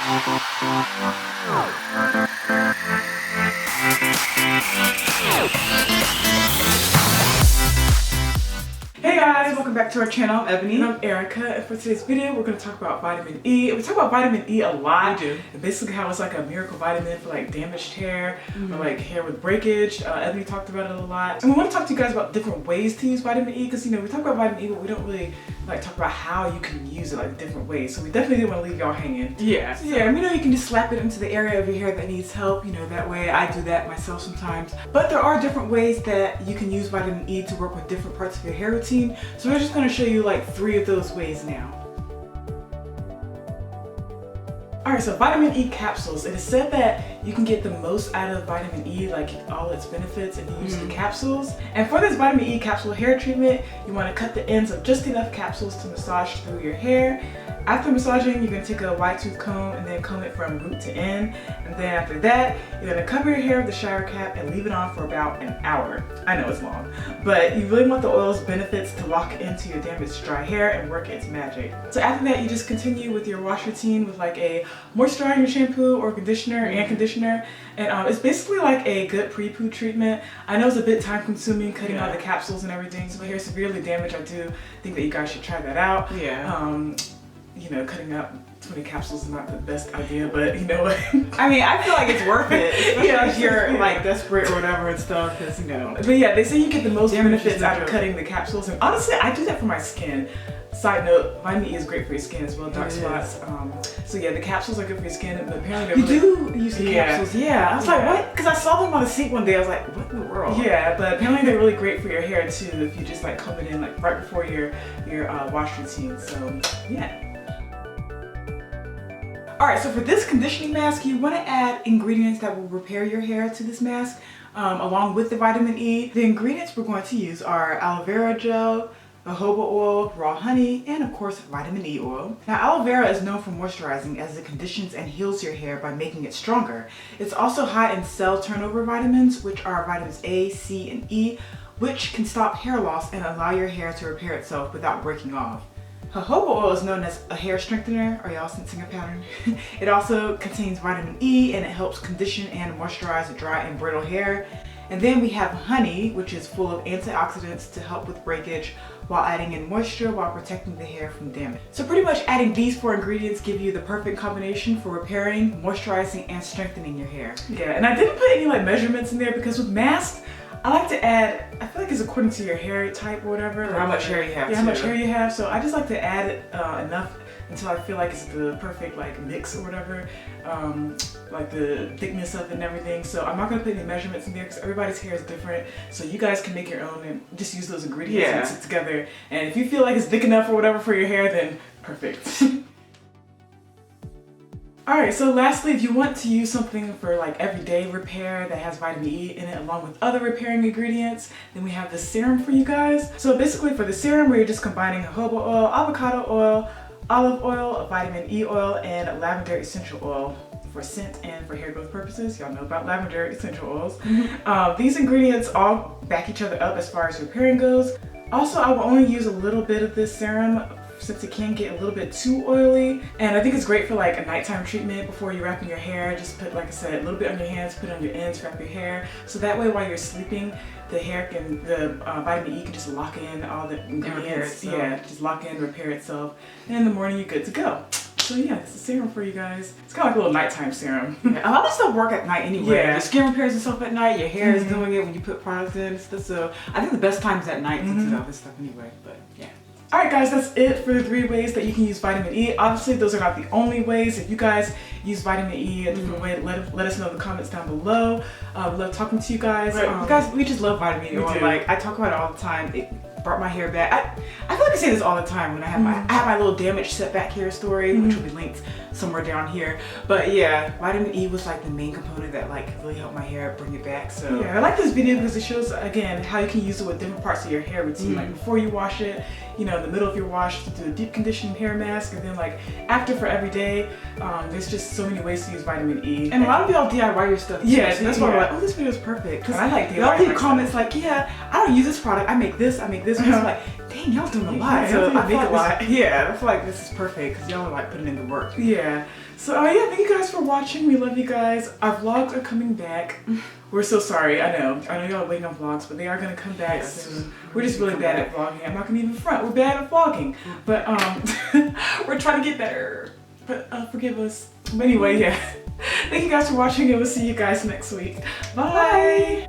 Hey guys, welcome back to our channel. I'm Ebony. And I'm Erica, and for today's video we're going to talk about vitamin E. We talk about vitamin E a lot. We do. And basically how it's like a miracle vitamin for like damaged hair or like hair with breakage. Ebony talked about it a lot. And we want to talk to you guys about different ways to use vitamin E because, you know, we talk about vitamin E but we don't really like talk about how you can use it like different ways. So we definitely didn't want to leave y'all hanging. Yeah. So yeah, you know, you can just slap it into the area of your hair that needs help. You know, that way I do that myself sometimes. But there are different ways that you can use vitamin E to work with different parts of your hair routine. So we're just going to show you like 3 of those ways now. Alright, so vitamin E capsules. It is said that you can get the most out of vitamin E, like all its benefits, if you use the capsules. And for this vitamin E capsule hair treatment, you want to cut the ends of just enough capsules to massage through your hair. After massaging, you're going to take a wide tooth comb and then comb it from root to end. And then after that, you're going to cover your hair with the shower cap and leave it on for about an hour. I know it's long, but you really want the oil's benefits to lock into your damaged dry hair and work its magic. So after that, you just continue with your wash routine with like a moisturizing shampoo or conditioner and conditioner. And it's basically like a good pre-poo treatment. I know it's a bit time consuming cutting out the capsules and everything. So if your hair is severely damaged, I do think that you guys should try that out. Yeah. You know, cutting out 20 capsules is not the best idea, but you know what? I mean, I feel like it's worth it, especially Yeah, if you're like desperate or whatever and stuff, because you know. But yeah, they say you get the most benefits out of cutting the capsules, and honestly, I do that for my skin. Side note, vitamin E is great for your skin as well, dark spots. So yeah, the capsules are good for your skin, but apparently they're do use the capsules. Yeah, I was like, what? Because I saw them on the sink one day. I was like, what in the world? Yeah, but apparently they're really great for your hair too if you just like comb it in like right before your wash routine. So yeah. Alright, so for this conditioning mask, you want to add ingredients that will repair your hair to this mask along with the vitamin E. The ingredients we're going to use are aloe vera gel, jojoba oil, raw honey, and of course vitamin E oil. Now aloe vera is known for moisturizing as it conditions and heals your hair by making it stronger. It's also high in cell turnover vitamins, which are vitamins A, C, and E, which can stop hair loss and allow your hair to repair itself without breaking off. Jojoba oil is known as a hair strengthener. Are y'all sensing a pattern? It also contains vitamin E and it helps condition and moisturize dry and brittle hair. And then we have honey, which is full of antioxidants to help with breakage while adding in moisture while protecting the hair from damage. So pretty much adding these 4 ingredients give you the perfect combination for repairing, moisturizing, and strengthening your hair. Yeah, and I didn't put any like measurements in there because with masks, I like to add, I feel like it's according to your hair type or whatever. Or how much hair you have. Yeah, how much hair you have. So I just like to add it enough until I feel like it's the perfect like mix or whatever. Like the thickness of it and everything. So I'm not going to put any measurements in there because everybody's hair is different. So you guys can make your own and just use those ingredients and mix it together. And if you feel like it's thick enough or whatever for your hair, then perfect. Alright, so lastly, if you want to use something for like everyday repair that has vitamin E in it along with other repairing ingredients, then we have the serum for you guys. So basically for the serum, we're just combining jojoba oil, avocado oil, olive oil, vitamin E oil, and lavender essential oil for scent and for hair growth purposes. Y'all know about lavender essential oils. These ingredients all back each other up as far as repairing goes. Also, I will only use a little bit of this serum since it can get a little bit too oily. And I think it's great for like a nighttime treatment before you're wrapping your hair. Just put, like I said, a little bit on your hands, put it on your ends, wrap your hair. So that way while you're sleeping, the hair can, the vitamin E can just lock in all the ingredients. Yeah, just lock in, repair itself. And in the morning, you're good to go. So yeah, it's a serum for you guys. It's kind of like a little nighttime serum. A lot of stuff work at night anyway. Yeah. Your skin repairs itself at night, your hair is doing it when you put products in and stuff. So I think the best time is at night to do all this stuff anyway, but yeah. Alright guys, that's it for the 3 ways that you can use vitamin E. Obviously, those are not the only ways. If you guys use vitamin E a different way, let us know in the comments down below. We love talking to you guys. Right. You guys, we just love vitamin E. Like, I talk about it all the time. It brought my hair back. I feel like I say this all the time when I have my little damaged setback hair story, which will be linked somewhere down here. But yeah, vitamin E was like the main component that like really helped my hair bring it back. So yeah, I like this video because it shows again how you can use it with different parts of your hair routine. Like before you wash it, you know, in the middle of your wash to do a deep conditioning hair mask, and then like after for every day. There's just so many ways to use vitamin E. And a lot of y'all DIY your stuff. Yeah, so that's why we're like, oh, this video is perfect. Because I like DIY. Y'all leave comments like, yeah, I don't use this product. I make this. And it's like, dang, y'all doing a lot. Yeah, So I I feel make a like lot. yeah, I feel like this is perfect because y'all are like putting in the work. Yeah. So yeah, thank you guys for watching. We love you guys. Our vlogs are coming back. We're so sorry. I know y'all are waiting on vlogs, but they are gonna come back soon. We're just really bad at vlogging. I'm not gonna even front. We're bad at vlogging, but we're trying to get better. But forgive us. But anyway, yeah. Thank you guys for watching, and we'll see you guys next week. Bye.